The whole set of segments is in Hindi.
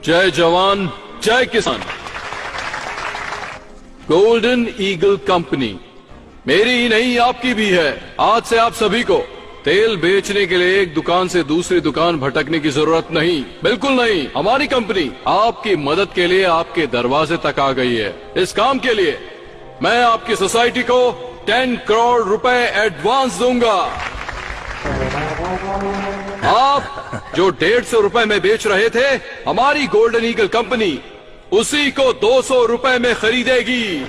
जय जवान जय किसान। गोल्डन ईगल कंपनी मेरी ही नहीं आपकी भी है। आज से आप सभी को तेल बेचने के लिए एक दुकान से दूसरी दुकान भटकने की जरूरत नहीं, बिल्कुल नहीं। हमारी कंपनी आपकी मदद के लिए आपके दरवाजे तक आ गई है। इस काम के लिए मैं आपकी सोसाइटी को 10 करोड़ रुपए एडवांस दूंगा। आप जो 150 रुपए में बेच रहे थे, हमारी गोल्डन ईगल कंपनी उसी को 200 रुपए में खरीदेगी।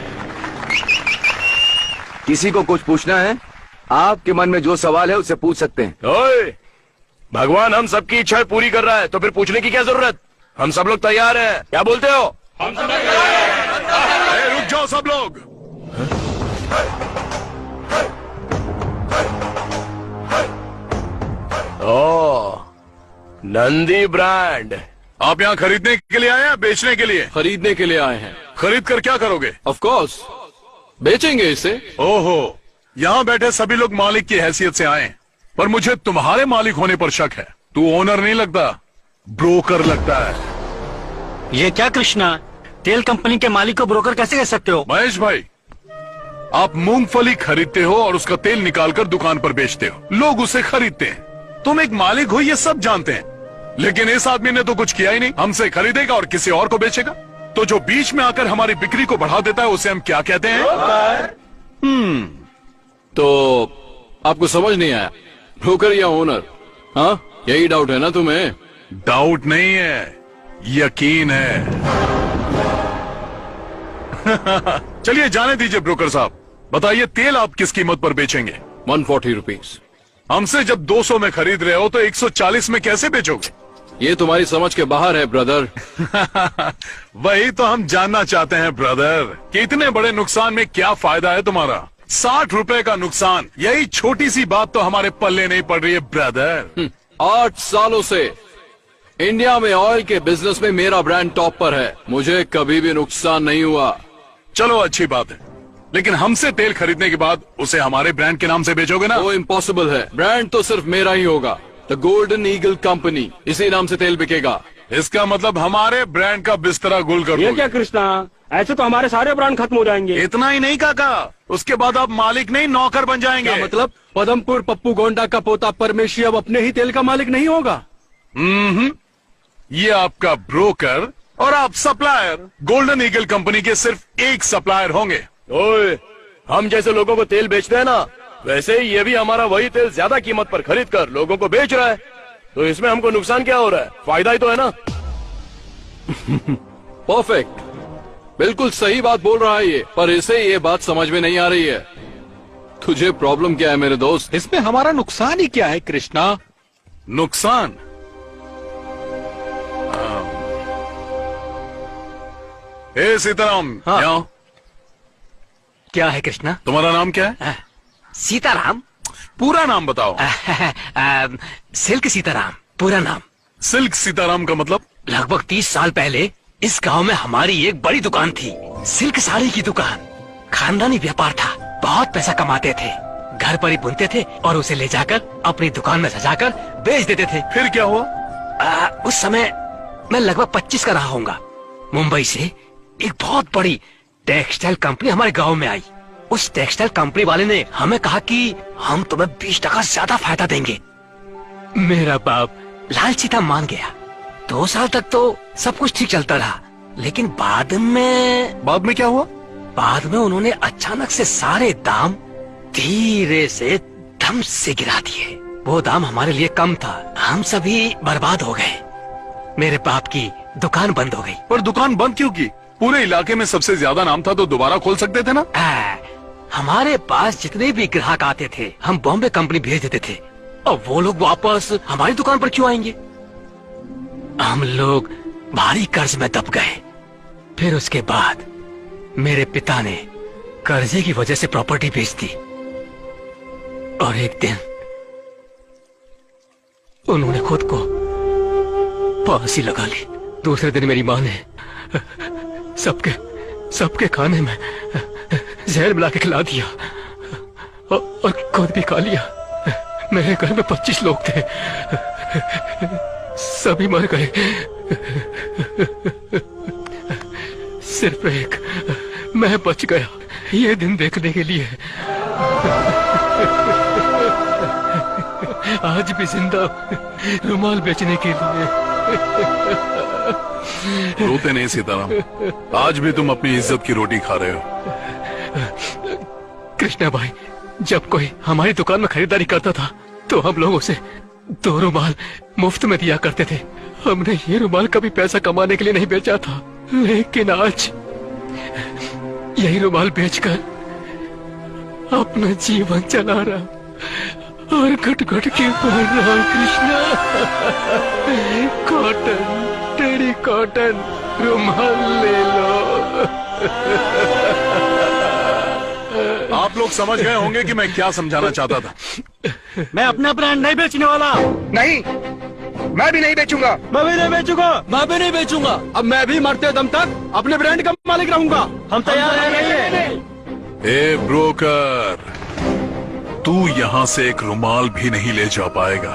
किसी को कुछ पूछना है? आपके मन में जो सवाल है उससे पूछ सकते हैं। ओए, भगवान हम सबकी इच्छाएं पूरी कर रहा है तो फिर पूछने की क्या जरूरत? हम सब लोग तैयार हैं। क्या बोलते हो? हम सब तैयार हैं। रुक जाओ सब लोग। ओ, नंदी ब्रांड। आप यहाँ खरीदने के लिए आए हैं, बेचने के लिए? खरीदने के लिए आए हैं। खरीद कर क्या करोगे? ऑफ कोर्स बेचेंगे इसे। ओहो, यहाँ बैठे सभी लोग मालिक की हैसियत से आए, पर मुझे तुम्हारे मालिक होने पर शक है। तू ओनर नहीं लगता, ब्रोकर लगता है। ये क्या कृष्णा, तेल कंपनी के मालिक को ब्रोकर कैसे कह सकते हो? महेश भाई, आप मूंगफली खरीदते हो और उसका तेल निकालकर दुकान पर बेचते हो। लोग उसे खरीदते हैं। तुम एक मालिक हो ये सब जानते हैं, लेकिन इस आदमी ने तो कुछ किया ही नहीं। हमसे खरीदेगा और किसी और को बेचेगा। तो जो बीच में आकर हमारी बिक्री को बढ़ा देता है उसे हम क्या कहते हैं? तो आपको समझ नहीं आया, ब्रोकर या ओनर? हाँ, यही डाउट है ना तुम्हें? डाउट नहीं है, यकीन है। चलिए जाने दीजिए ब्रोकर साहब, बताइए तेल आप किस कीमत पर बेचेंगे? 140 रुपीज। हमसे जब 200 में खरीद रहे हो तो 140 में कैसे बेचोगे? ये तुम्हारी समझ के बाहर है ब्रदर। वही तो हम जानना चाहते हैं ब्रदर, कि इतने बड़े नुकसान में क्या फायदा है तुम्हारा? 60 रुपए का नुकसान, यही छोटी सी बात तो हमारे पल्ले नहीं पड़ रही है ब्रदर। 8 सालों से इंडिया में ऑयल के बिजनेस में मेरा ब्रांड टॉप पर है, मुझे कभी भी नुकसान नहीं हुआ। चलो अच्छी बात है, लेकिन हमसे तेल खरीदने के बाद उसे हमारे ब्रांड के नाम से बेचोगे ना? वो इम्पॉसिबल है। ब्रांड तो सिर्फ मेरा ही होगा, द गोल्डन ईगल कंपनी, इसी नाम से तेल बिकेगा। इसका मतलब हमारे ब्रांड का बिस्तरा गुल कर ये दोगे। क्या कृष्णा, ऐसे तो हमारे सारे ब्रांड खत्म हो जाएंगे। इतना ही नहीं काका, उसके बाद आप मालिक नहीं नौकर बन जाएंगे। क्या मतलब? पदमपुर पप्पू गोंडा का पोता परमेशी अब अपने ही तेल का मालिक नहीं होगा? ये आपका ब्रोकर और आप सप्लायर। गोल्डन ईगल कंपनी के सिर्फ एक सप्लायर होंगे। ओए, हम जैसे लोगों को तेल बेचते हैं ना, वैसे ही ये भी हमारा वही तेल ज्यादा कीमत पर खरीद कर लोगों को बेच रहा है। तो इसमें हमको नुकसान क्या हो रहा है? फायदा ही तो है ना। परफेक्ट, बिल्कुल सही बात बोल रहा है ये, पर इसे ये बात समझ में नहीं आ रही है। तुझे प्रॉब्लम क्या है मेरे दोस्त? इसमें हमारा नुकसान ही क्या है कृष्णा? नुकसान? ए सीताराम, हाँ। यहाँ। क्या है कृष्णा? तुम्हारा नाम क्या है? सीताराम। पूरा नाम बताओ। सिल्क सीताराम पूरा नाम। सिल्क सीताराम का मतलब? लगभग 30 साल पहले इस गांव में हमारी एक बड़ी दुकान थी, सिल्क साड़ी की दुकान। खानदानी व्यापार था, बहुत पैसा कमाते थे। घर पर ही बुनते थे और उसे ले जाकर अपनी दुकान में सजाकर बेच देते थे। फिर क्या हुआ? उस समय मैं लगभग 25 का रहा होऊंगा। मुंबई से एक बहुत बड़ी टेक्सटाइल कंपनी हमारे गांव में आई। उस टेक्सटाइल कंपनी वाले ने हमें कहा कि हम तुम्हें 20% ज्यादा फायदा देंगे। मेरा बाप लालची था, मान गया। 2 साल तक तो सब कुछ ठीक चलता रहा, लेकिन बाद में क्या हुआ? बाद में उन्होंने अचानक से सारे दाम धीरे से धम से गिरा दिए। वो दाम हमारे लिए कम था, हम सभी बर्बाद हो गए। मेरे बाप की दुकान बंद हो गई। पर दुकान बंद क्यों की? पूरे इलाके में सबसे ज्यादा नाम था तो दोबारा खोल सकते थे ना? हमारे पास जितने भी ग्राहक आते थे हम बॉम्बे कंपनी भेज देते थे, और वो लोग वापस हमारी दुकान पर क्यों आएंगे? हम लोग भारी कर्ज में दब गए। फिर उसके बाद मेरे पिता ने कर्जे की वजह से प्रॉपर्टी बेच दी, और एक दिन उन्होंने खुद को फांसी लगा ली। दूसरे दिन मेरी माँ ने सबके खाने में जहर मिला के खिला दिया और खुद भी खा लिया। मेरे घर में 25 लोग थे, सभी मर गए। सिर्फ एक मैं बच गया ये दिन देखने के लिए। आज भी जिंदा रुमाल बेचने के लिए। रोते नहीं सीताराम, आज भी तुम अपनी इज्जत की रोटी खा रहे हो। कृष्णा भाई, जब कोई हमारी दुकान में खरीदारी करता था तो हम लोग उसे 2 रुमाल मुफ्त में दिया करते थे। हमने ये रुमाल कभी पैसा कमाने के लिए नहीं बेचा था, लेकिन आज यही रुमाल बेचकर अपना जीवन चला रहा और घट घट के पढ़ रहा। कृष्णा, कॉटन, टेरी कॉटन रुमाल ले लो। आप लोग समझ गए होंगे कि मैं क्या समझाना चाहता था। मैं अपना ब्रांड नहीं बेचने वाला। नहीं, मैं भी नहीं बेचूंगा। मैं भी नहीं बेचूंगा। मैं भी नहीं बेचूंगा। अब मैं भी मरते दम तक अपने ब्रांड का मालिक रहूंगा। हम तैयार हैं। ए ब्रोकर, तू यहाँ से एक रुमाल भी नहीं ले जा पाएगा।